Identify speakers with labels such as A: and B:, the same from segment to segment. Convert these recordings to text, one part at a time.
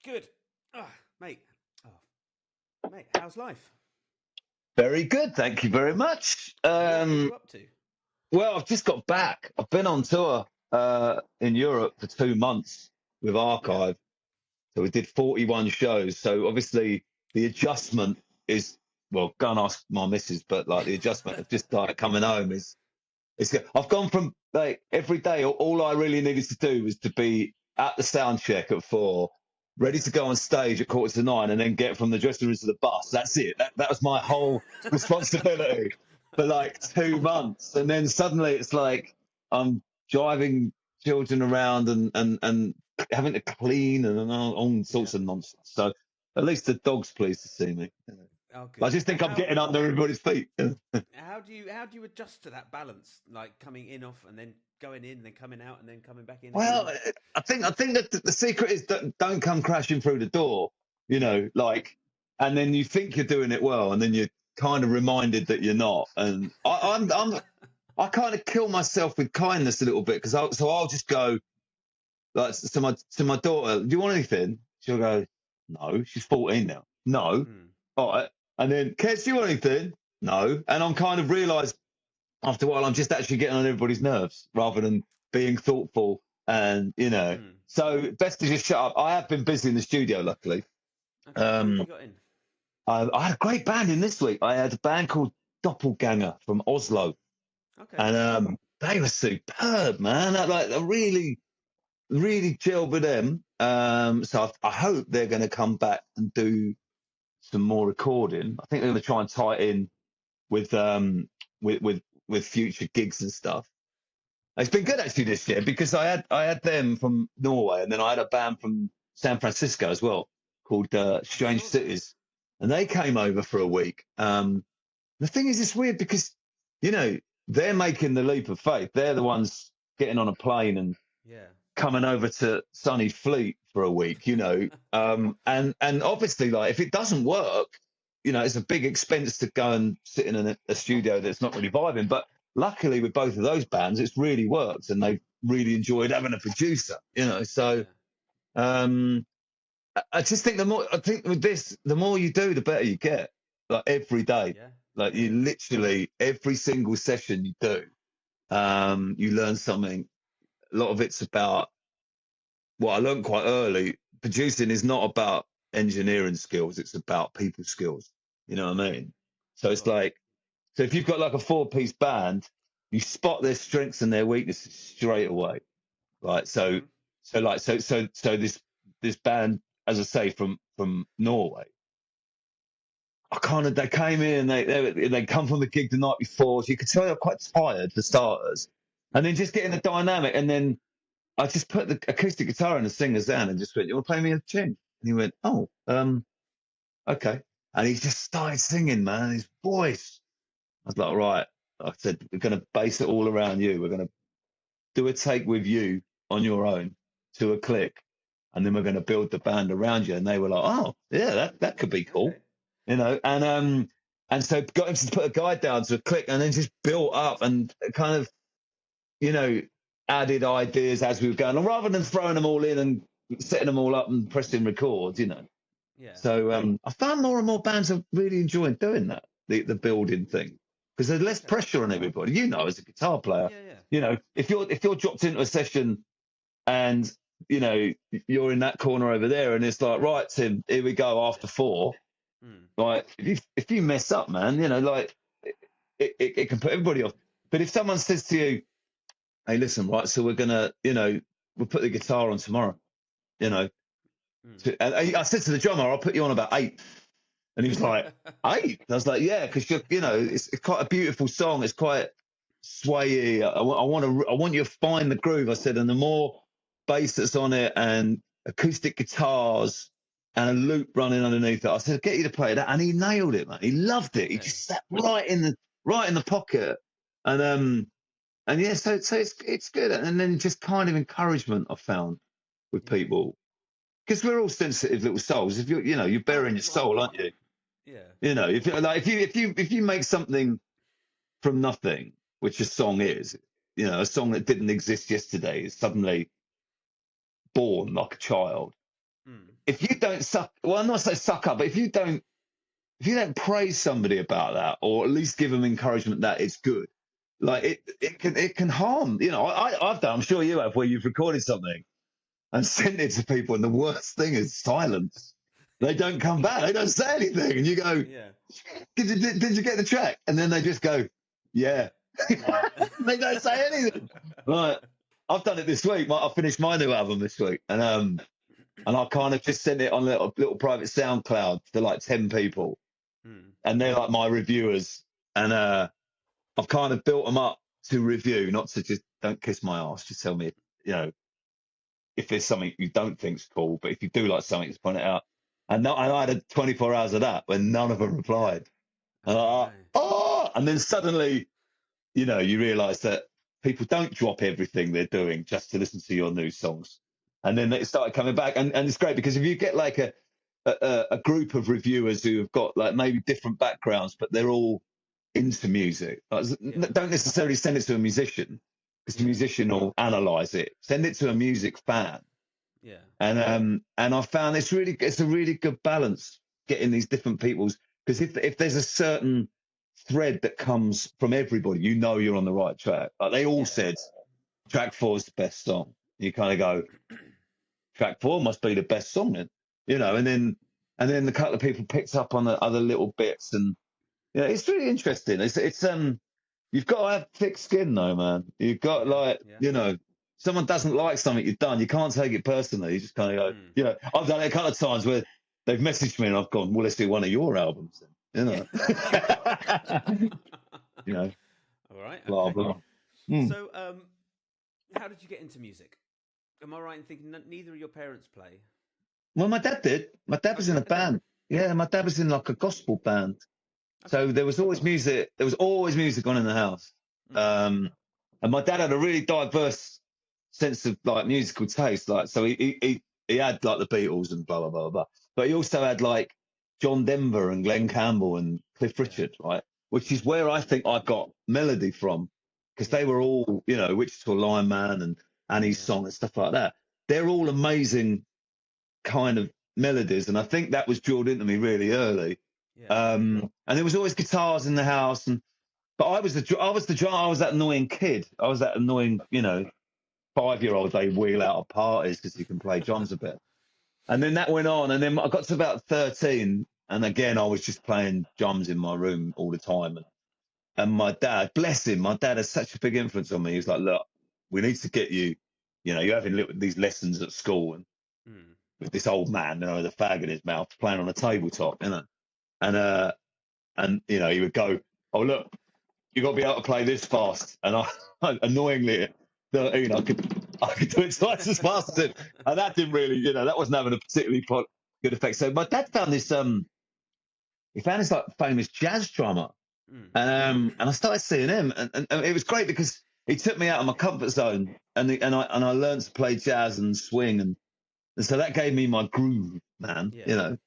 A: Good. Mate. Mate, how's life?
B: Very good, thank you very much.
A: What are you up to?
B: Well, I've just got back. I've been on tour in Europe for 2 months with Archive. So we did 41 shows. So obviously the adjustment is, well, go and ask my missus, but like the adjustment of just like coming home it's good. I've gone from like every day, all I really needed to do was to be at the sound check at 4, ready to go on stage at 8:45, and then get from the dressing room to the bus. That's it. That was my whole responsibility for like 2 months. And then suddenly it's like I'm driving children around and having to clean and all sorts of nonsense. So at least the dog's pleased to see me.
A: Oh, good.
B: I just think I'm getting under everybody's feet.
A: How do you adjust to that balance, like coming in off and then going in, then coming out and then coming back in?
B: Well, I think that the secret is that don't come crashing through the door, like, and then you think you're doing it well, and then you're kind of reminded that you're not. And I kind of kill myself with kindness a little bit because I'll just go like to my daughter, do you want anything? She'll go, no. She's 14 now. No. All right. And then, Kes, do you want anything? No. And I'm kind of realised after a while I'm just actually getting on everybody's nerves rather than being thoughtful. And so best to just shut up. I have been busy in the studio, luckily.
A: Okay, what have you got in?
B: I had a great band in this week. I had a band called Doppelganger from Oslo.
A: Okay.
B: And they were superb, man. I really, really gelled with them. So I hope they're going to come back and do some more recording. I think they're going to try and tie it in with future gigs and stuff. It's been good actually this year because I had them from Norway, and then I had a band from San Francisco as well called Strange Cities, and they came over for a week. The thing is, it's weird because they're making the leap of faith. They're the ones getting on a plane and coming over to sunny Fleet for a week. And obviously, like, if it doesn't work, it's a big expense to go and sit in a studio that's not really vibing. But luckily, with both of those bands, it's really worked, and they've really enjoyed having a producer. So I just think with this, the more you do, the better you get. Like every day, like you literally every single session you do, you learn something. A lot of it's about what I learned quite early. Producing is not about engineering skills; it's about people skills. You know what I mean? So it's like, so if you've got like a 4-piece band, you spot their strengths and their weaknesses straight away, right? So this band, as I say, from Norway, they came in and they come from the gig the night before, so you could tell they're quite tired for starters, and then just getting the dynamic, and then I just put the acoustic guitar in the singer's hand and just went, "You want to play me a tune?" And he went, "Oh, okay." And he just started singing, man. His voice. I was like, right. I said, we're going to base it all around you. We're going to do a take with you on your own to a click, and then we're going to build the band around you. And they were like, oh, yeah, that could be cool, and so got him to put a guide down to a click, and then just built up and kind of, added ideas as we were going on, rather than throwing them all in and setting them all up and pressing record,
A: Yeah.
B: So I found more and more bands are really enjoying doing that, the building thing, because there's less pressure on everybody. As a guitar player, if you're dropped into a session and you're in that corner over there, and it's like, right, Tim, here we go after 4. Like if you mess up, man, like it can put everybody off. But if someone says to you, hey, listen, right, so we're gonna, we'll put the guitar on tomorrow, and I said to the drummer, I'll put you on about 8. And he was like, 8? I was like, yeah, because it's quite a beautiful song. It's quite swayy. I want you to find the groove. I said, and the more bass that's on it and acoustic guitars and a loop running underneath it, I said, get you to play that. And he nailed it, man. He loved it. He just sat right in the pocket. And yeah, so it's good. And then just kind of encouragement I found with people. Because we're all sensitive little souls. If you're bearing your soul, aren't you?
A: Yeah.
B: If you make something from nothing, which a song is, a song that didn't exist yesterday is suddenly born like a child. if you don't I'm not saying suck up, but if you don't praise somebody about that, or at least give them encouragement that it's good, like it can harm. You know, I've done, I'm sure you have, where you've recorded something and sent it to people, and the worst thing is silence. They don't come back. They don't say anything, and you go, did you get the track? And then they just go, yeah. They don't say anything. Right. I've done it this week. I finished my new album this week, and I kind of just sent it on a little private SoundCloud to like 10 people, and they're like my reviewers, and I've kind of built them up to review, not to just don't kiss my ass, just tell me, you know, if there's something you don't think's cool, but if you do like something, just point it out. And I had 24 hours of that when none of them replied. And then suddenly, you know, you realise that people don't drop everything they're doing just to listen to your new songs. And then they started coming back, and it's great because if you get like a group of reviewers who have got like maybe different backgrounds, but they're all into music, don't necessarily send it to a musician, because the musician will analyze it. Send it to a music fan.
A: Yeah.
B: And I found it's a really good balance getting these different people's, because if there's a certain thread that comes from everybody, you know you're on the right track. Like they all said track 4 is the best song. You kind of go, track 4 must be the best song then, you know, and then a couple of people picked up on the other little bits, and yeah, it's really interesting. It's you've got to have thick skin though, man. You've got you know, someone doesn't like something you've done, you can't take it personally. You just kind of go, you know, I've done it a couple of times where they've messaged me and I've gone, well, let's do one of your albums then, you know. You know.
A: All right. Okay.
B: Blah, blah.
A: So, how did you get into music? Am I right in thinking neither of your parents play?
B: Well, my dad did. My dad was in a band. Yeah, my dad was in like a gospel band. Okay. So there was always music. There was always music on in the house. And my dad had a really diverse sense of like musical taste. Like, so he had like the Beatles and blah blah blah blah. But he also had like John Denver and Glenn Campbell and Cliff Richard, right? Which is where I think I got melody from, because they were all, you know, Wichita Lineman and Annie's Song and stuff like that. They're all amazing kind of melodies, and I think that was drilled into me really early. And there was always guitars in the house, but I was that annoying kid. I was that annoying, you know, 5-year-old they wheel out of parties because he can play drums a bit. And then that went on, and then I got to about 13, and again I was just playing drums in my room all the time. And my dad, bless him, my dad has such a big influence on me. He was like, look, we need to get you, you know, you're having these lessons at school, and with this old man, you know, with a fag in his mouth, playing on a tabletop, you know. And you know, he would go, oh look, you got to be able to play this fast. And I annoyingly, you know, I could do it twice as fast as him. And that didn't really, you know, that wasn't having a particularly good effect. So my dad found this, he found this like famous jazz drummer. And I started seeing him, and it was great because he took me out of my comfort zone, and I learned to play jazz and swing, and so that gave me my groove, man, you know.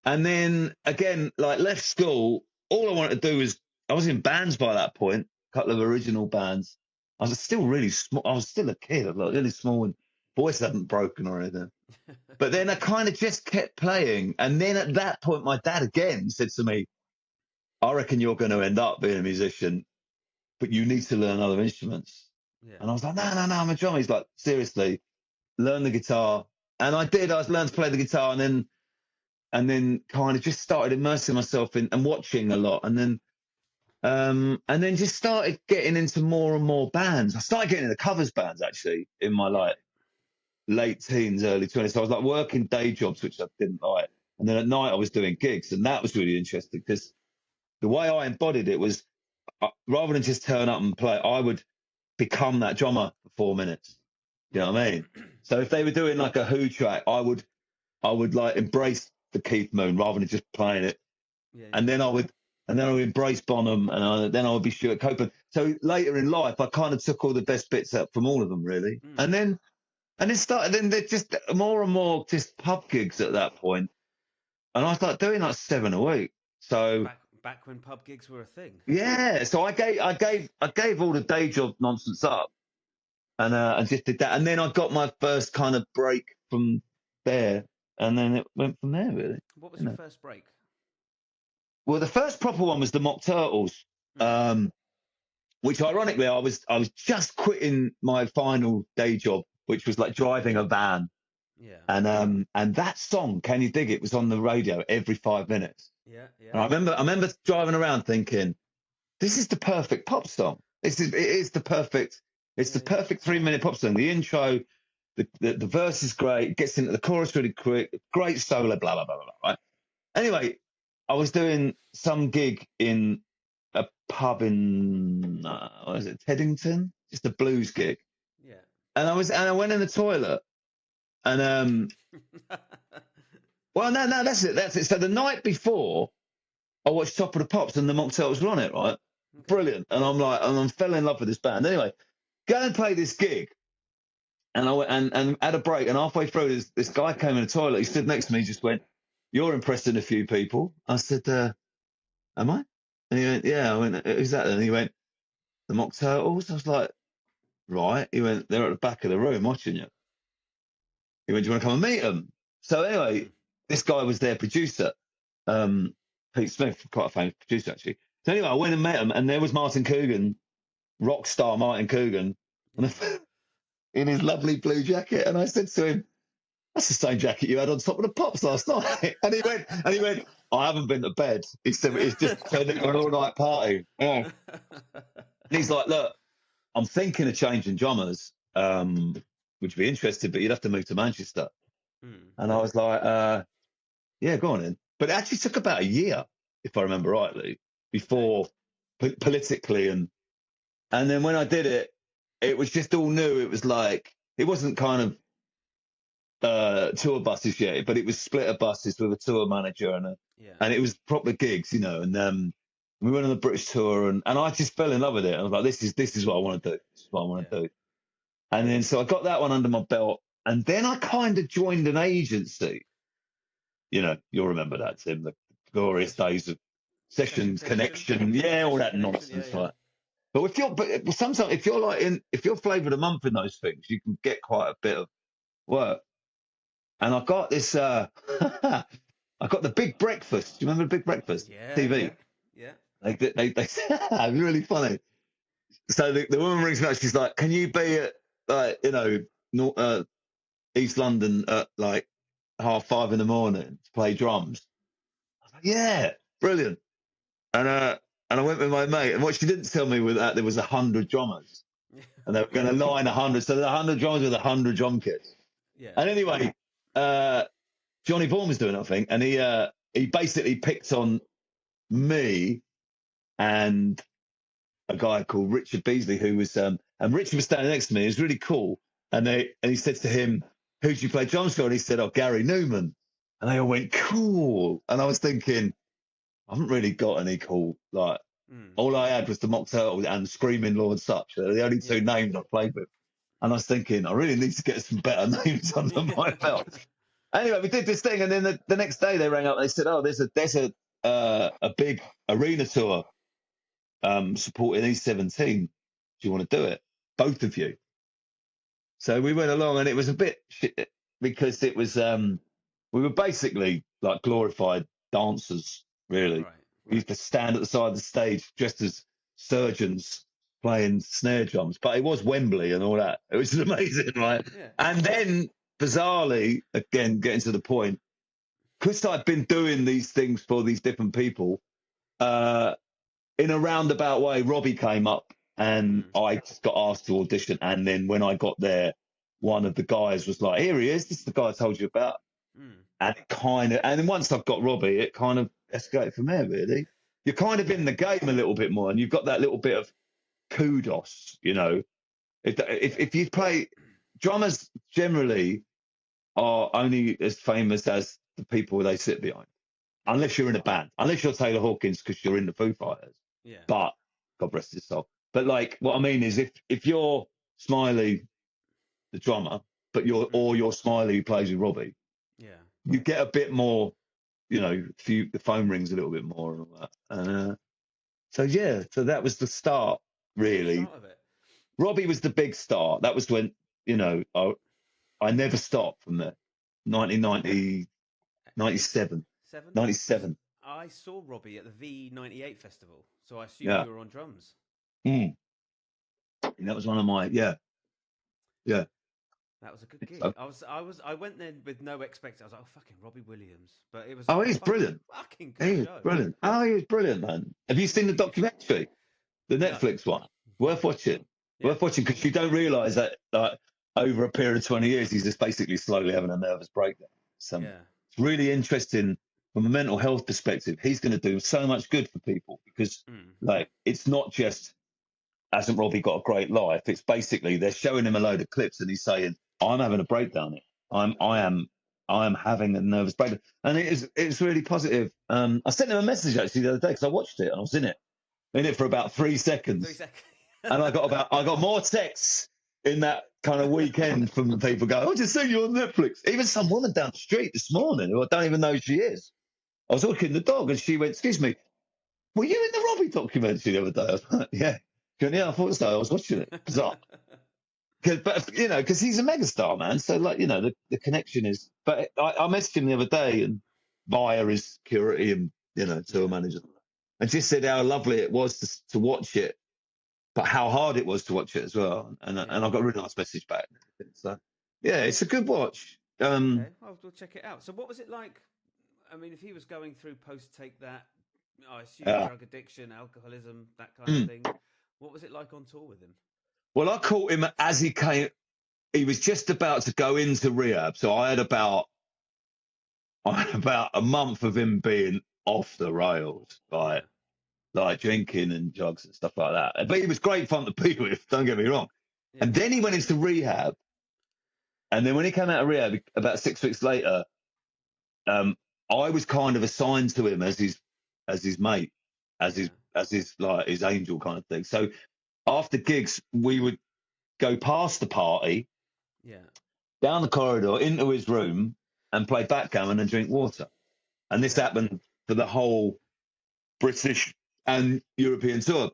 B: And then again, like left school, all I wanted to do was, I was in bands by that point, a couple of original bands. I was still really small. I was still a kid. I was like really small, and voice hadn't broken or anything. But then I kind of just kept playing. And then at that point, my dad again said to me, I reckon you're going to end up being a musician, but you need to learn other instruments. And I was like, no, I'm a drummer. He's like, seriously, learn the guitar. And I did. I learned to play the guitar, and then kind of just started immersing myself in and watching a lot. And then just started getting into more and more bands. I started getting into covers bands actually in my like late teens, early 20s. So I was like working day jobs, which I didn't like. And then at night I was doing gigs, and that was really interesting because the way I embodied it was, rather than just turn up and play, I would become that drummer for 4 minutes. You know what I mean? So if they were doing like a Who track, I would like embrace the Keith Moon rather than just playing it. And then I would embrace Bonham, and then I would be Stuart Copeland. So later in life, I kind of took all the best bits up from all of them, really. And then they're just more and more just pub gigs at that point. And I started doing like 7 a week. So
A: back when pub gigs were a thing.
B: Yeah. So I gave all the day job nonsense up, and just did that. And then I got my first kind of break from there and then it went from there, really.
A: What was your first break?
B: Well, the first proper one was the Mock Turtles, which ironically I was just quitting my final day job, which was like driving a van.
A: Yeah.
B: And that song, Can You Dig It, was on the radio every 5 minutes.
A: Yeah, yeah.
B: And I remember driving around thinking, this is the perfect pop song. It's the perfect 3-minute pop song. The intro, the verse is great, it gets into the chorus really quick, great solo, blah, blah, blah, blah, right? Anyway, I was doing some gig in a pub in, what is it, Teddington? Just a blues gig.
A: Yeah.
B: And I went in the toilet and, well, no, that's it. So the night before, I watched Top of the Pops and the Mock Turtles were on it, right? Okay. Brilliant. And I fell in love with this band. Anyway, go and play this gig. And I went and had a break. And halfway through, this guy came in the toilet. He stood next to me, just went, "You're impressing a few people." I said, "Am I?" And he went, "Yeah." I went, "Who's that?" And he went, "The Mock Turtles." I was like, "Right." He went, "They're at the back of the room watching you." He went, "Do you want to come and meet them?" So anyway, this guy was their producer. Pete Smith, quite a famous producer, actually. So anyway, I went and met him, and there was Martin Coogan, rock star Martin Coogan, in his lovely blue jacket. And I said to him, "That's the same jacket you had on Top of the Pops last night." And he went, "I haven't been to bed." He said, "It's just turned into an all-night party." Yeah. And he's like, "Look, I'm thinking of changing drummers. Would you be interested? But you'd have to move to Manchester." And I was like, "Yeah, go on in." But it actually took about a year, if I remember rightly, before politically and then when I did it, it was just all new. It was like, it wasn't kind of tour buses yet, but it was split of buses with a tour manager and it was proper gigs, you know. And we went on the British tour and I just fell in love with it. I was like, this is what I want to do. This is what I want to do. And then so I got that one under my belt, and then I kind of joined an agency. You know, you'll remember that, Tim, the glorious days of Sessions, Connection, all that nonsense, right? But sometimes if you're flavour of the month in those things, you can get quite a bit of work. And I got this, I got the Big Breakfast. Do you remember the Big Breakfast? TV.
A: Yeah.
B: They really funny. So the woman rings me up. She's like, "Can you be at East London at like 5:30 in the morning to play drums?" I was like, "Yeah, brilliant." And I went with my mate, and what she didn't tell me was that there was 100 drummers, and they were going to line 100. So there were 100 drummers with 100 drum kits. Yeah. And anyway, Johnny Vaughan was doing it, I think, and he basically picked on me and a guy called Richard Beasley, who was and Richard was standing next to me. It was really cool, and he said to him, "Who do you play drums for?" And he said, "Oh, Gary Newman." And they all went, "Cool." And I was thinking, I haven't really got any cool, like, all I had was the Mock Turtles and Screaming Lord Such. They're the only two names I played with. And I was thinking, I really need to get some better names under my belt. Anyway, we did this thing, and then the next day they rang up and they said, "Oh, there's a big arena tour supporting E17. Do you want to do it? Both of you." So we went along, and it was a bit shit because it was we were basically like glorified dancers, really. Right. We used to stand at the side of the stage dressed as surgeons playing snare drums, but it was Wembley and all that. It was amazing, right? Yeah. And then, bizarrely, again, getting to the point, because I'd been doing these things for these different people, in a roundabout way, Robbie came up and I just got asked to audition. And then when I got there, one of the guys was like, "Here he is. This is the guy I told you about." And then once I've got Robbie, it kind of escalated from there, really. You're kind of in the game a little bit more, and you've got that little bit of kudos, you know. If you play, drummers generally are only as famous as the people they sit behind, unless you're in a band, unless you're Taylor Hawkins because you're in the Foo Fighters. Yeah. But God rest his soul. But like, what I mean is, if you're Smiley, the drummer, but you're Smiley who plays with Robbie, you get a bit more, you know, the phone rings a little bit more and all that. So that was the start, really.
A: The start of it.
B: Robbie was the big start. That was when, you know, I never stopped from there. 1990, 97. 97.
A: I saw Robbie at the V98 festival, so I assume
B: Yeah.
A: you were on drums.
B: And that was one of my yeah.
A: That was a good gig.
B: So,
A: I went there with no expectation. I was like, oh, fucking Robbie Williams. But it was
B: he's brilliant.
A: Fucking good
B: He was
A: show.
B: brilliant. Oh, he was brilliant, man. Have you seen the documentary? The Netflix one? Worth watching. Yeah. Worth watching, because you don't realise that over a period of 20 years, he's just basically slowly having a nervous breakdown. So it's really interesting from a mental health perspective. He's going to do so much good for people, because it's not just, hasn't Robbie got a great life? It's basically they're showing him a load of clips and he's saying, I'm having a breakdown. I am having a nervous breakdown. And it's really positive. I sent him a message actually the other day, because I watched it and I was in it for about 3 seconds.
A: 3 seconds.
B: And I got more texts in that kind of weekend from people going, I just seen you on Netflix. Even some woman down the street this morning who I don't even know who she is. I was walking the dog and she went, excuse me, were you in the Robbie documentary the other day? I was like, yeah. She went, yeah, I thought so. I was watching it. Bizarre. But, because he's a megastar, man. So, the connection is... But I messaged him the other day and via his security and, tour manager. And just said how lovely it was to watch it, but how hard it was to watch it as well. And I got a really nice message back. So, yeah, it's a good watch.
A: Okay, we'll check it out. So what was it like? I mean, if he was going through post-take that, I assume drug addiction, alcoholism, that kind of thing. What was it like on tour with him?
B: Well, I caught him as he came. He was just about to go into rehab. So I had about a month of him being off the rails, like drinking and drugs and stuff like that. But he was great fun to be with, don't get me wrong. Yeah. And then he went into rehab. And then when he came out of rehab, about 6 weeks later, I was kind of assigned to him as his mate, as his angel kind of thing. So after gigs, we would go past the party, down the corridor into his room, and play backgammon and drink water. And this happened for the whole British and European tour.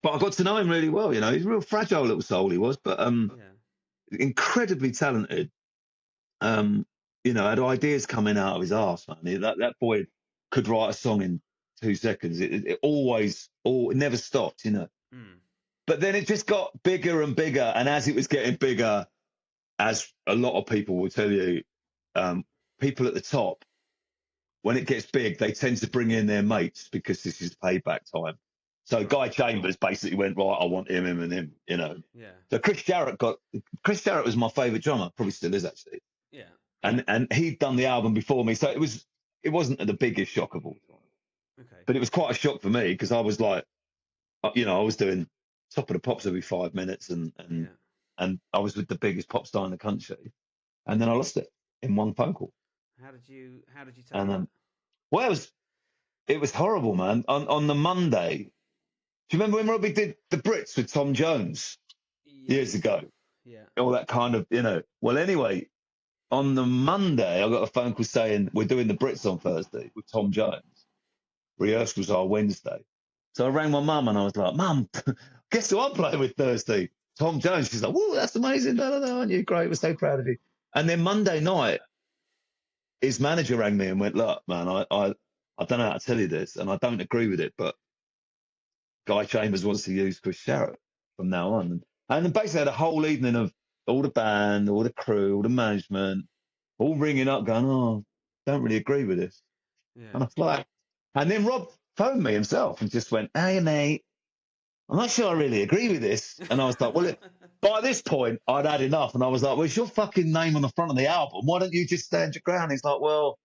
B: But I got to know him really well. He's a real fragile little soul, he was, but incredibly talented. Had ideas coming out of his arse, man. That boy could write a song in 2 seconds. It never stopped, But then it just got bigger and bigger. And as it was getting bigger, as a lot of people will tell you, people at the top, when it gets big, they tend to bring in their mates because this is payback time. So Guy Chambers basically went, right, I want him, and him, Yeah. So Chris Jarrett was my favourite drummer, probably still is actually.
A: Yeah.
B: And he'd done the album before me, so it wasn't the biggest shock of all time.
A: Okay.
B: But it was quite a shock for me, because I was like, I was doing Top of the Pops every 5 minutes, and I was with the biggest pop star in the country, and then I lost it in one phone call.
A: How did you tell that?
B: Well, it was horrible, man. On the Monday, do you remember when Robbie did the Brits with Tom Jones years ago? Yeah. All that kind of, Well, anyway, on the Monday, I got a phone call saying we're doing the Brits on Thursday with Tom Jones. Rehearsals are Wednesday. So I rang my mum and I was like, Mum, guess who I'm playing with Thursday? Tom Jones. She's like, whoa, that's amazing. No, aren't you? Great. We're so proud of you. And then Monday night, his manager rang me and went, look, man, I don't know how to tell you this, and I don't agree with it, but Guy Chambers wants to use Chris Jarrett from now on. And then basically had a whole evening of all the band, all the crew, all the management, all ringing up going, oh, don't really agree with this. Yeah. And I was like, and then Rob phoned me himself and just went, hey, mate, I'm not sure I really agree with this. And I was like, well, by this point, I'd had enough. And I was like, well, it's your fucking name on the front of the album. Why don't you just stand your ground? He's like, well,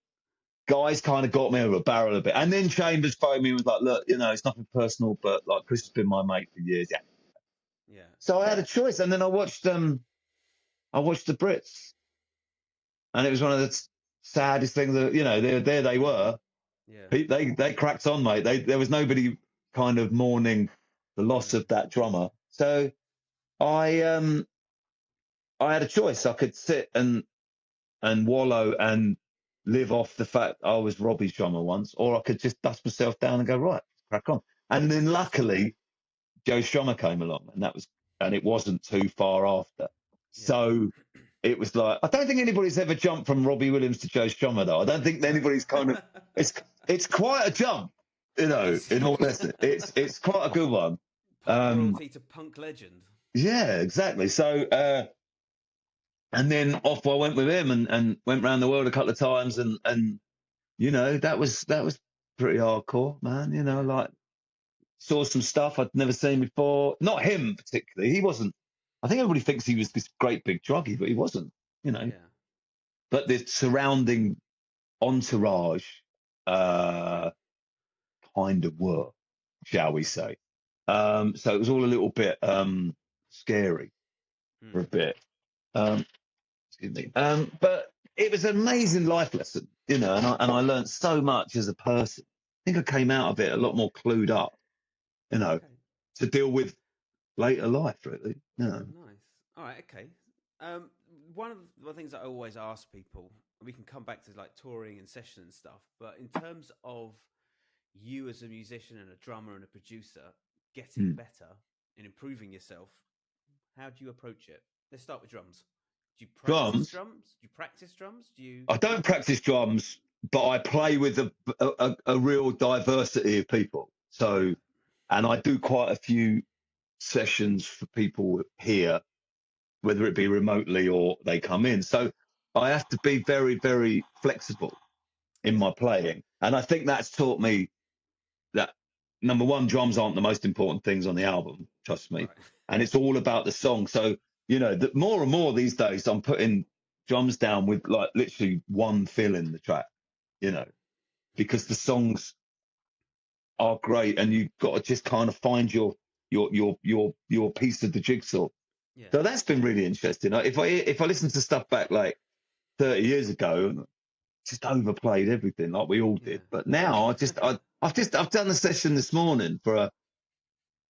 B: Guys kind of got me over a barrel a bit. And then Chambers phoned me and was like, look, it's nothing personal, but like Chris has been my mate for years. Yeah. So I had a choice. And then I watched the Brits. And it was one of the saddest things that, there they were. Yeah. They cracked on, mate. There was nobody kind of mourning the loss of that drummer. So I had a choice. I could sit and wallow and live off the fact I was Robbie's drummer once, or I could just dust myself down and go, right, crack on. And then luckily Joe Strummer came along, and it wasn't too far after. Yeah. So it was like, I don't think anybody's ever jumped from Robbie Williams to Joe Strummer, though. I don't think anybody's kind of, it's quite a jump, you know, in all honesty. It's quite a good one.
A: Punk royalty to punk legend.
B: Yeah, exactly. So, and then off I went with him and went around the world a couple of times. And, you know, that was pretty hardcore, man. You know, like saw some stuff I'd never seen before. Not him particularly. He wasn't, I think everybody thinks he was this great big druggie, but he wasn't, you know.
A: Yeah.
B: But the surrounding entourage kind of were, shall we say. So it was all a little bit scary for a bit. Excuse me. But it was an amazing life lesson, you know, and I learned so much as a person. I think I came out of it a lot more clued up, you know, to deal with later life, really. Yeah.
A: Nice. All right. Okay. One of the things that I always ask people, we can come back to like touring and session and stuff, but in terms of you as a musician and a drummer and a producer getting better and improving yourself, how do you approach it? Let's start with drums. Do you practice drums? Do you practice drums?
B: I don't practice drums, but I play with a real diversity of people. So, and I do quite a few sessions for people here, whether it be remotely or they come in. So I have to be very, very flexible in my playing. And I think that's taught me that, number one, drums aren't the most important things on the album, trust me. Right. And it's all about the song. So, you know, more and more these days, I'm putting drums down with like literally one fill in the track, you know, because the songs are great and you've got to just kind of find your piece of the jigsaw. Yeah. So that's been really interesting. If I listen to stuff back like 30 years ago, just overplayed everything like we all did. But now I've done a session this morning for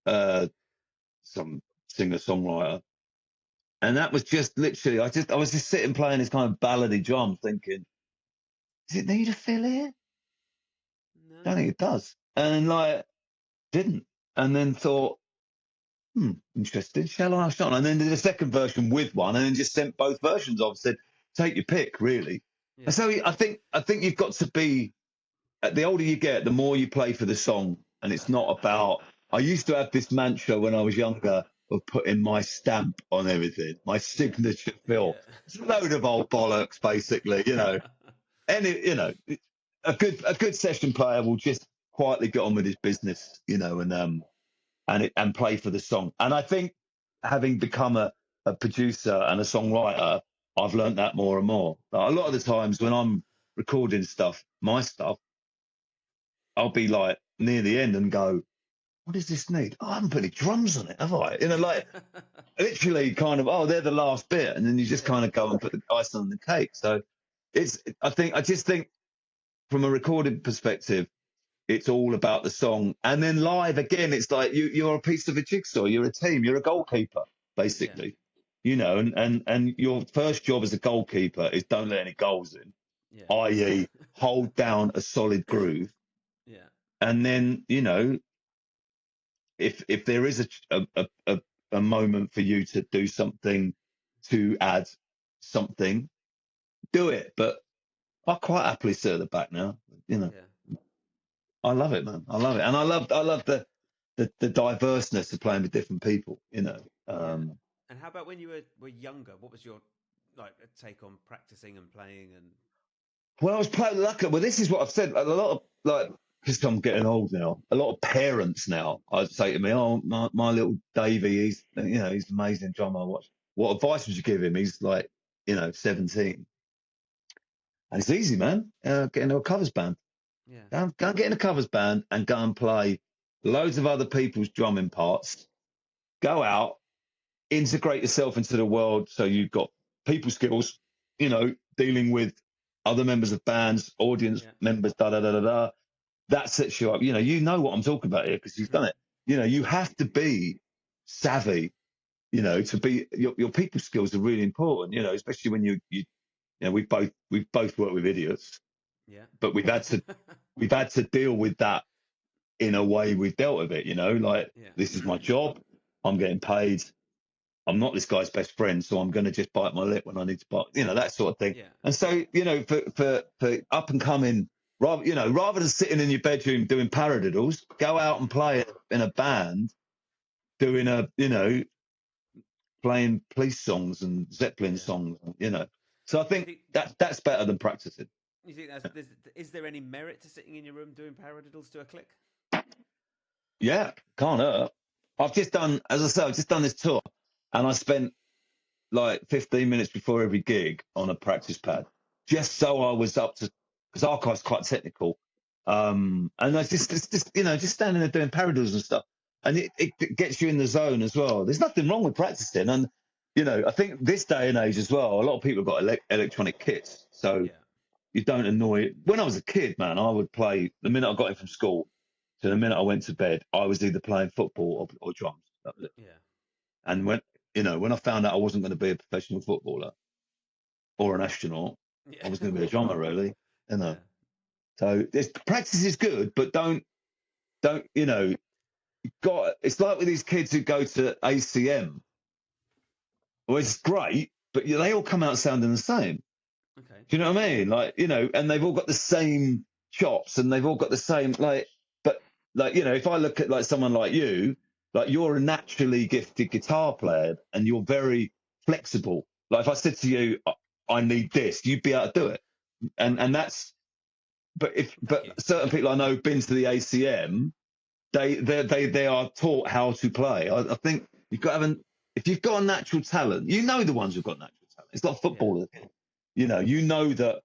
B: some singer-songwriter. And that was just literally, I was just sitting playing this kind of ballady drum thinking, does it need a fill here? No. I don't think it does. And like, didn't. And then thought, interesting, shall I? And then did a second version with one and then just sent both versions off, said, take your pick, really. Yeah. And so I think you've got to be, the older you get, the more you play for the song. And it's not about, I used to have this mantra when I was younger of putting my stamp on everything, my signature feel. It's a load of old bollocks, basically, you know. A good session player will just quietly get on with his business, you know, and play for the song. And I think having become a producer and a songwriter, I've learned that more and more. A lot of the times when I'm recording stuff, my stuff, I'll be like near the end and go, what does this need? Oh, I haven't put any drums on it, have I? You know, like literally kind of, they're the last bit. And then you just kind of go and put the icing on the cake. So I just think from a recording perspective, it's all about the song. And then live again, it's like you're a piece of a jigsaw. You're a team. You're a goalkeeper, basically. Yeah. You know, and your first job as a goalkeeper is don't let any goals in, i.e. hold down a solid groove. Yeah. And then, you know, if there is a moment for you to do something, to add something, do it. But I quite happily sit at the back now, you know. Yeah. I love it, man. I love it. And I love the diverseness of playing with different people, you know.
A: And how about when you were younger? What was your take on practicing and playing? And
B: well, I was playing well, this is what I've said. A lot of because I'm getting old now. A lot of parents now, I'd say to me, "Oh, my little Davey, he's an amazing drummer. What advice would you give him? He's like, 17." And it's easy, man. Get into a covers band. Yeah. Go and get in a covers band and go and play loads of other people's drumming parts. Go out, integrate yourself into the world. So you've got people skills, dealing with other members of bands, audience members, da-da-da-da-da. That sets you up. You know what I'm talking about here because you've done it. You have to be savvy, to be, your people skills are really important, especially when we've both worked with idiots. Yeah. But we've had to deal with that in a way we've dealt with it, this is my job. I'm getting paid. I'm not this guy's best friend, so I'm going to just bite my lip when I need to bite, that sort of thing.
A: Yeah.
B: And so, for up and coming, rather than sitting in your bedroom doing paradiddles, go out and play in a band, doing playing police songs and Zeppelin songs, So I think that's better than practicing.
A: You think is there any merit to sitting in your room doing paradiddles to a click?
B: Yeah, can't hurt. I've just done this tour, and I spent like 15 minutes before every gig on a practice pad, just so I was up to, because Archive's quite technical. And I just standing there doing paradiddles and stuff, and it gets you in the zone as well. There's nothing wrong with practicing, and I think this day and age as well, a lot of people have got electronic kits, so you don't annoy. When I was a kid, man, I would play the minute I got in from school to the minute I went to bed. I was either playing football or drums. That was it.
A: Yeah.
B: And when I found out I wasn't going to be a professional footballer or an astronaut, I was going to be a drummer, really.
A: Yeah.
B: So practice is good, but don't. It's like with these kids who go to ACM. Well, it's great, but they all come out sounding the same.
A: Okay.
B: Do you know what I mean? Like, and they've all got the same chops, and they've all got the same if I look at like someone like you, like you're a naturally gifted guitar player and you're very flexible. Like if I said to you, I need this, you'd be able to do it. And that's, but certain people I know who've been to the ACM, they are taught how to play. I think you've got to have if you've got a natural talent, the ones who've got natural talent. It's like footballers. Yeah. That,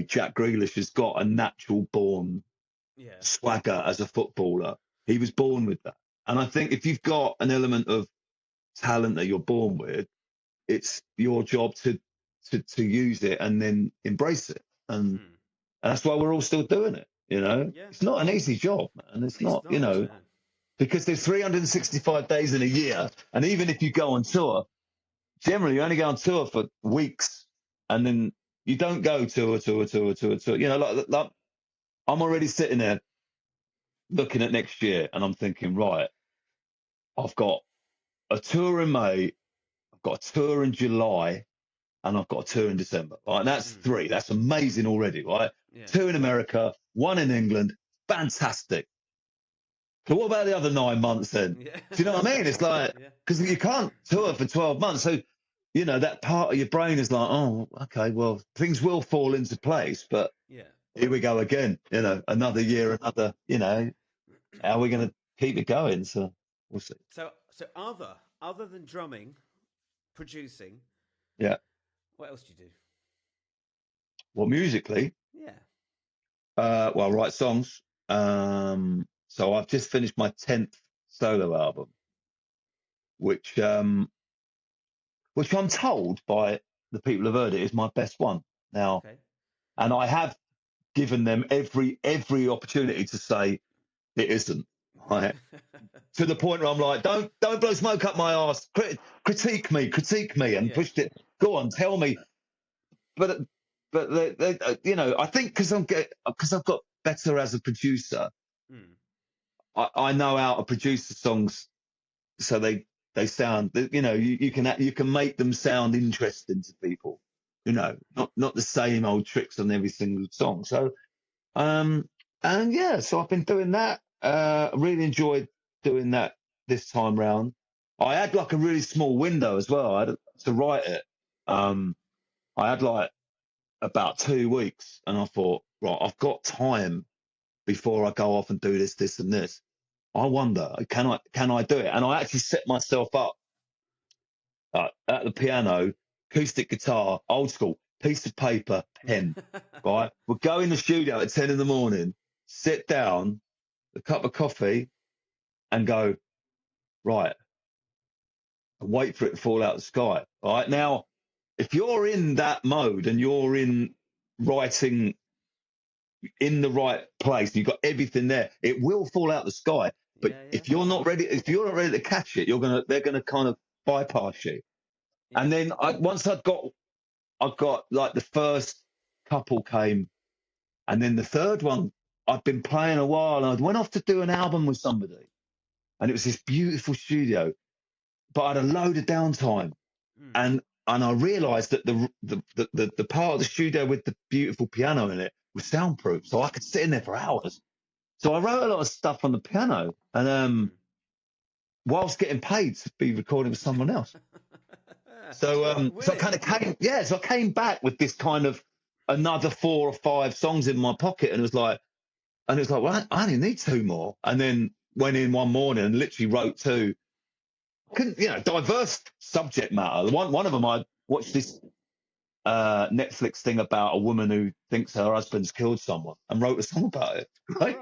B: Jack Grealish has got a natural born swagger as a footballer. He was born with that. And I think if you've got an element of talent that you're born with, it's your job to use it and then embrace it. And that's why we're all still doing it. It's not an easy job, man. It's not, because there's 365 days in a year. And even if you go on tour, generally you only go on tour for weeks, and then you don't go tour. Like I'm already sitting there looking at next year, and I'm thinking, right, I've got a tour in May, I've got a tour in July, and I've got a tour in December. Right, and that's 3. That's amazing already, right? Yeah. 2 in America, 1 in England, fantastic. So what about the other 9 months then? Yeah. Do you know what I mean? It's like, because you can't tour for 12 months. So, that part of your brain is like, oh, okay, well, things will fall into place, but here we go again, another year, another, how are we going to keep it going? So we'll see.
A: So other than drumming, producing, what else do you do?
B: Well, musically, well, write songs. So I've just finished my 10th solo album, which I'm told by the people who've heard it is my best one now. Okay. And I have given them every opportunity to say it isn't. Right. To the point where I'm like, don't blow smoke up my arse. Critique me, and pushed it. Go on, tell me. But they, I think because I've got better as a producer, I know how to produce the songs so they sound. You can make them sound interesting to people. Not the same old tricks on every single song. So, so I've been doing that. I really enjoyed doing that this time round. I had like a really small window as well. I had to write it. I had like about 2 weeks, and I thought, right, I've got time before I go off and do this and this. I wonder, can I do it? And I actually set myself up at the piano, acoustic guitar, old school, piece of paper, pen. Right, we'll go in the studio at 10 in the morning, sit down, a cup of coffee, and go, right, and wait for it to fall out of the sky. All right. Now, if you're in that mode and you're in writing in the right place, and you've got everything there, it will fall out of the sky. But if you're not ready to catch it, they're gonna kind of bypass you. Yeah. And then once I've got like the first couple came, and then the third one, I'd been playing a while, and I went off to do an album with somebody. And it was this beautiful studio, but I had a load of downtime, and I realised that the part of the studio with the beautiful piano in it was soundproof, so I could sit in there for hours. So I wrote a lot of stuff on the piano, and whilst getting paid to be recording with someone else. So I kind of I came back with this kind of another 4 or 5 songs in my pocket, and it was like, well, I only need 2 more, and then went in one morning and literally wrote 2. Couldn't, diverse subject matter. One of them, I watched this Netflix thing about a woman who thinks her husband's killed someone and wrote a song about it. Right?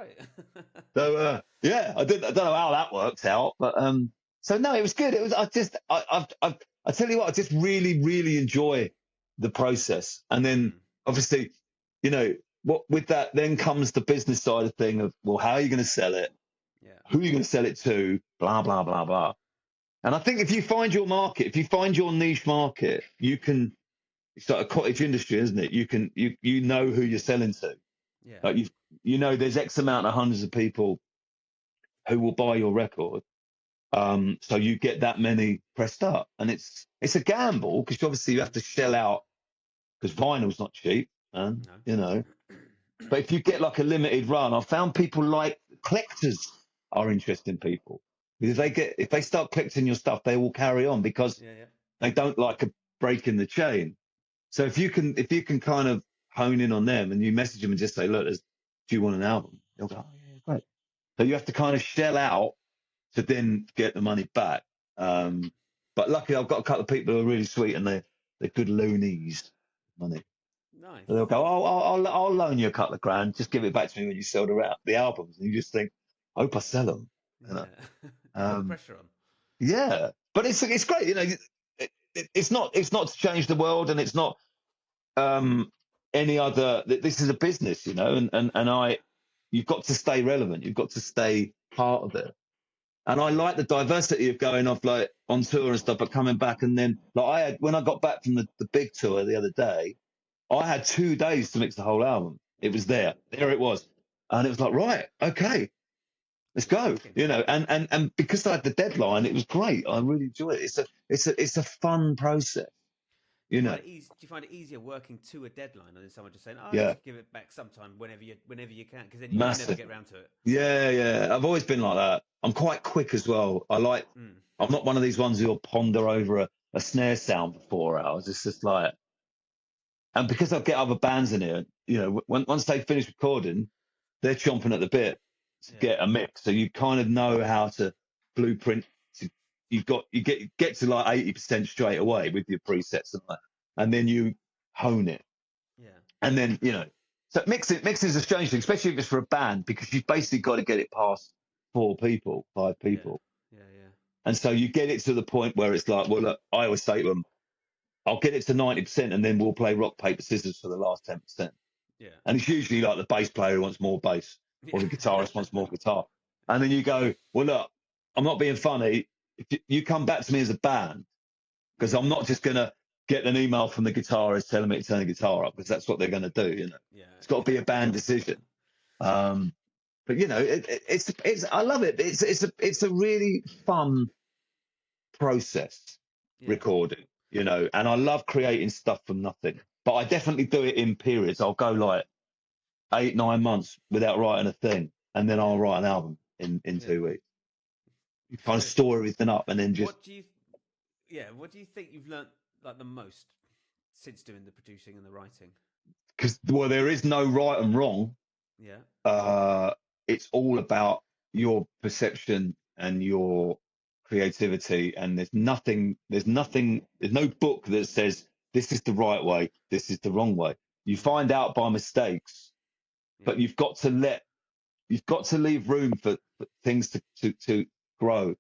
B: So I don't know how that worked out, but so no, it was good. It was I tell you what, I just really, really enjoy the process. And then obviously, what with that then comes the business side of thing of, well, how are you going to sell it? Yeah. Who are you going to sell it to? Blah, blah, blah, blah. And I think if you find your market, if you find your niche market, you can, it's like a cottage industry, isn't it? You know who you're selling to. Yeah. Like there's X amount of hundreds of people who will buy your record. So you get that many pressed up, and it's a gamble because obviously you have to shell out because vinyl's not cheap, man. No. But if you get like a limited run, I found people like collectors are interesting people because if they start collecting your stuff, they will carry on because they don't like a break in the chain. So if you can kind of hone in on them and you message them and just say, look, do you want an album? They'll go, oh yeah, great. So you have to kind of shell out to then get the money back. But luckily I've got a couple of people who are really sweet and they're good loonies money. Nice. So they'll go, I'll loan you a couple of grand, just give it back to me when you sell the albums. And you just think, I hope I sell them.
A: Put pressure on.
B: Yeah, but it's great. It's not to change the world, and it's not any other. This is a business, and you've got to stay relevant. You've got to stay part of it. And I like the diversity of going off like on tour and stuff, but coming back and then like when I got back from the big tour the other day, I had 2 days to mix the whole album. It was there it was, and it was like, right, okay, let's go, and because I had the deadline, it was great. I really enjoy it. It's a fun process.
A: Do you find it easier working to a deadline than someone just saying, just give it back sometime whenever you can, because then you never get around to it?
B: Yeah. I've always been like that. I'm quite quick as well. I'm not one of these ones who'll ponder over a snare sound for 4 hours. It's just like, and because I get other bands in here, once they finish recording, they're chomping at the bit to get a mix. So you kind of know how to blueprint. You get to like 80% straight away with your presets and then you hone it. Yeah. And then so mixing is a strange thing, especially if it's for a band, because you've basically got to get it past 5 people. Yeah. And so you get it to the point where it's like, well, look, I always say to them, I'll get it to 90%, and then we'll play rock paper scissors for the last 10%. Yeah. And it's usually like the bass player who wants more bass, or the guitarist wants more guitar. And then you go, well, look, I'm not being funny. If you come back to me as a band, because I'm not just going to get an email from the guitarist telling me to turn the guitar up, because that's what they're going to do, Yeah. It's got to be a band decision. But it's I love it. It's a really fun process, recording, and I love creating stuff from nothing. But I definitely do it in periods. I'll go like 8-9 months without writing a thing, and then I'll write an album in 2 weeks. You kind of store everything up and then just.
A: What do you think you've learnt like the most since doing the producing and the writing?
B: Because there is no right and wrong. Yeah. It's all about your perception and your creativity, and there's no book that says this is the right way, this is the wrong way. You find out by mistakes, but you've got to leave room for things to grow.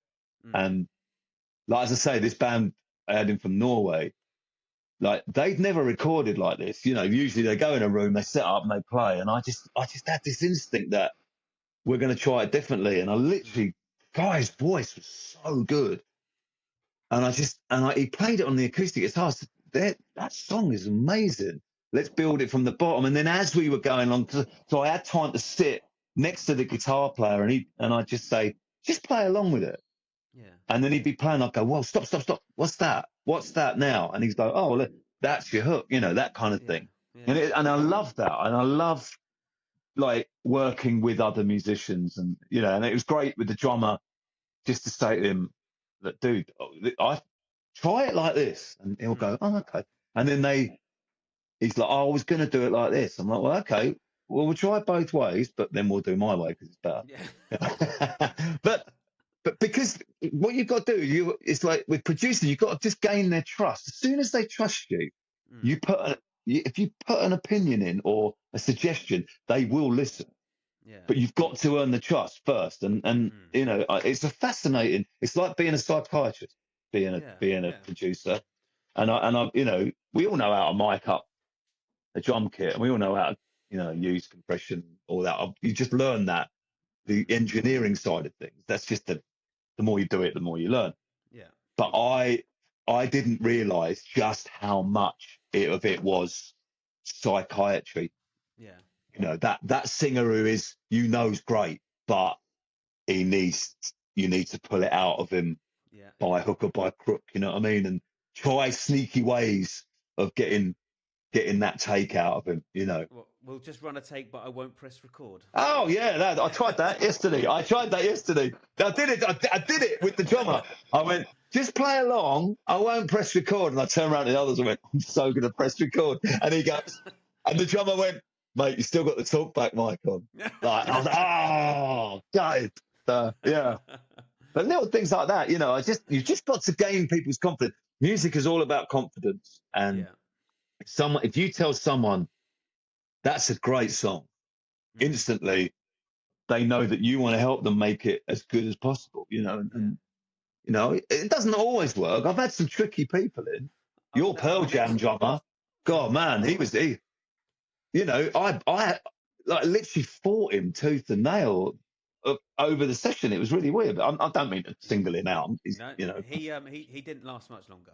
B: And like, as I say, this band I had in from Norway, like they'd never recorded like this. Usually they go in a room, they set up and they play. And I just had this instinct that we're going to try it differently. And I literally, guy's voice was so good. And he played it on the acoustic guitar. That song is amazing. Let's build it from the bottom. And then as we were going along, so I had time to sit next to the guitar player, and I just say, just play along with it. And then he'd be playing. I'd go, well, stop. What's that now? And he's like, oh, well, that's your hook, that kind of thing. And I love that. And I love like working with other musicians, and and it was great with the drummer just to say to him that, dude, I try it like this, and he'll go, oh, okay. And then he's like, oh, I was going to do it like this. I'm like, well, okay, well, we'll try it both ways, but then we'll do my way because it's better. But because what you've got to do, it's like with producers, you've got to just gain their trust. As soon as they trust you, if you put an opinion in or a suggestion, they will listen. But you've got to earn the trust first. And it's it's like being a psychiatrist, being a producer. And we all know how to mic up a drum kit, and we all know how to, use compression, all that. You just learn that, the engineering side of things. That's just the more you do it, the more you learn. But I didn't realize just how much of it was psychiatry. That singer who is, is great, but you need to pull it out of him by hook or by crook, you know what I mean? And try sneaky ways of getting that take out of him,
A: Well, we'll just run a take, but I won't press record.
B: Oh yeah, I tried that yesterday. I did it with the drummer. I went, just play along. I won't press record. And I turned around to the others and went, I'm so going to press record. And he goes, and the drummer went, mate, you still got the talkback mic on. Like, I was like, oh, gutted. Yeah. But little things like that, you just got to gain people's confidence. Music is all about confidence. And if you tell someone that's a great song, instantly they know that you want to help them make it as good as possible, and it doesn't always work. I've had some tricky people in. Your Pearl Jam drummer, God, man, I like literally fought him tooth and nail over the session. It was really weird. I don't mean to single him out.
A: He didn't last much longer.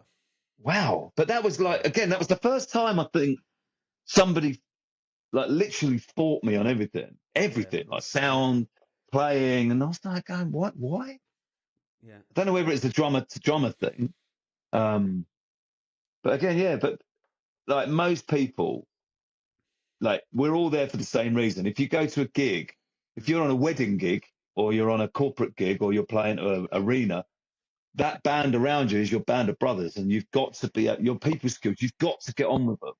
B: Wow. But that was like, again, that was the first time I think somebody like literally fought me on everything, like sound, playing. And I was like going, what, why?
A: Yeah.
B: I don't know whether it's the drummer to drummer thing. But again, but like most people, like we're all there for the same reason. If you go to a gig, if you're on a wedding gig or you're on a corporate gig or you're playing at an arena, that band around you is your band of brothers, and you've got to be at your people skills. You've got to get on with them.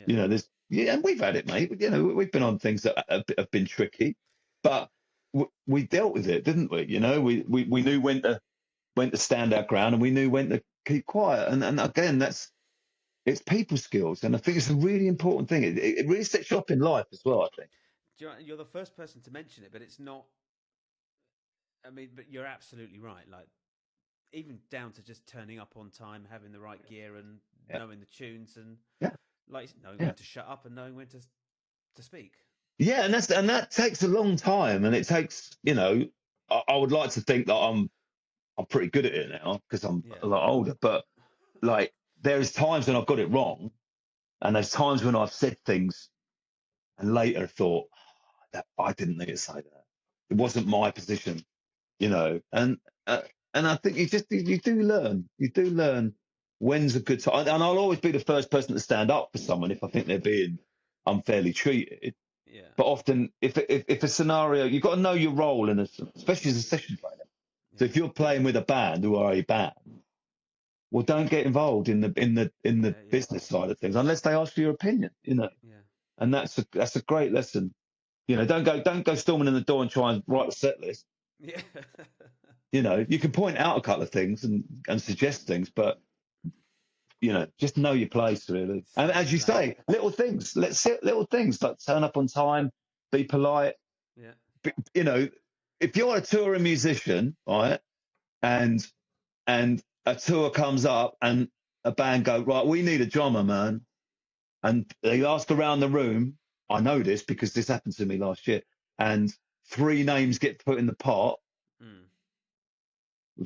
B: And we've had it, mate. We've been on things that have been tricky, but we dealt with it, didn't we? We knew when to stand our ground, and we knew when to keep quiet. And again, it's people skills, and I think it's a really important thing. It really sets you up in life as well, I think.
A: You're the first person to mention it, but it's not. I mean, but you're absolutely right. Like, even down to just turning up on time, having the right gear, and knowing the tunes, and like knowing when to shut up and knowing when to speak.
B: Yeah, and that takes a long time, and it takes, I would like to think that I'm pretty good at it now because I'm a lot older, but like there's times when I've got it wrong, and there's times when I've said things and later thought that I didn't need to say that. It wasn't my position, and I think you do learn when's a good time. And I'll always be the first person to stand up for someone if I think they're being unfairly treated.
A: Yeah.
B: But often, if a scenario, you've got to know your role especially as a session player. Yeah. So if you're playing with a band who are a band, well, don't get involved in the business side of things unless they ask for your opinion. Yeah. And that's a great lesson. Don't go storming in the door and try and write a set list.
A: Yeah.
B: You can point out a couple of things and suggest things, but just know your place, really. And as you say, little things. Let's say little things like turn up on time, be polite.
A: Yeah.
B: If you're a touring musician, right, and a tour comes up and a band go, right, we need a drummer, man, and they ask around the room. I know this because this happened to me last year, and 3 names get put in the pot.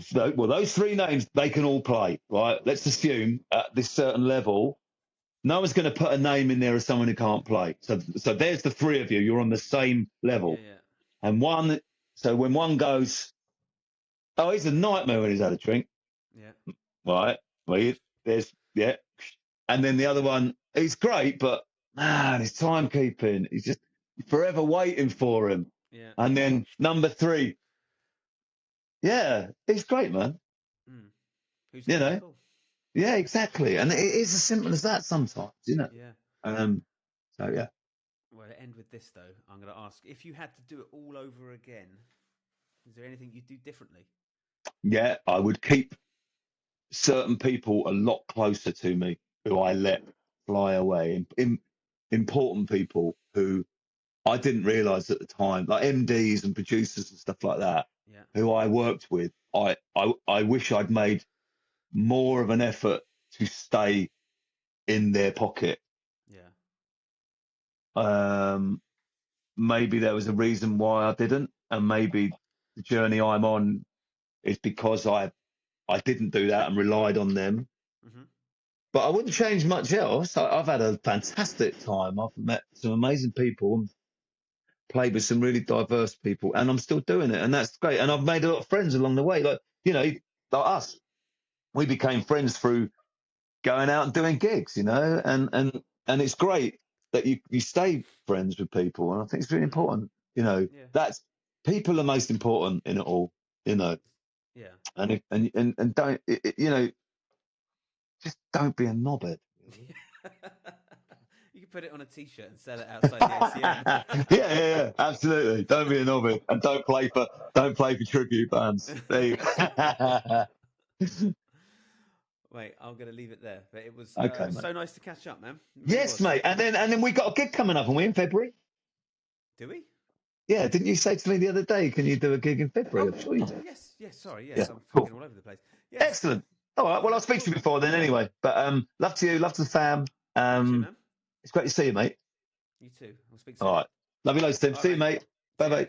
B: So, well, those 3 names, they can all play, right? Let's assume at this certain level, no one's going to put a name in there as someone who can't play. So there's the 3 of you. You're on the same level.
A: Yeah.
B: And so when one goes, Oh, he's a nightmare when he's had a drink.
A: Yeah.
B: Right. Well, yeah. And then the other one, he's great, but man, his timekeeping, he's just forever waiting for him.
A: Yeah.
B: And then number 3, yeah, he's great, man.
A: Who's
B: you know?
A: cool?
B: Yeah, exactly. And it is as simple as that sometimes, you know?
A: Yeah.
B: So, yeah.
A: Well, to end with this, though, I'm going to ask, if you had to do it all over again, is there anything you'd do differently?
B: Yeah, I would keep certain people a lot closer to me who I let fly away. Important people who I didn't realise at the time, like MDs and producers and stuff like that, who I worked with. I wish I'd made more of an effort to stay in their pocket.
A: Yeah.
B: Maybe there was a reason why I didn't, and maybe the journey I'm on is because I didn't do that and relied on them.
A: Mm-hmm.
B: But I wouldn't change much else. I've had a fantastic time. I've met some amazing people and played with some really diverse people, and I'm still doing it, and that's great. And I've made a lot of friends along the way. Like us, we became friends through going out and doing gigs, and it's great that you stay friends with people, and I think it's really important. That's people are most important in it all.
A: Yeah.
B: And don't just don't be a knobhead.
A: You can put it on a T-shirt and sell it outside the ACM.
B: yeah, absolutely. Don't be a knobhead, and don't play for tribute bands. There you go.
A: Wait, I'm going to leave it there. But it was so nice to catch up, man. Really
B: yes, mate. And then we got a gig coming up, and we in February.
A: Do we?
B: Yeah, didn't you say to me the other day, can you do a gig in February? I'm sure you did.
A: Yes, sorry. Yes, I'm fucking all over the place. Yes.
B: Excellent. All right, well, I'll speak to you before then anyway. But love to you, love to the fam.
A: You too, man.
B: It's great to see you, mate.
A: You too. We'll speak soon.
B: All right. Love you loads, Tim. See you, mate. Bye-bye.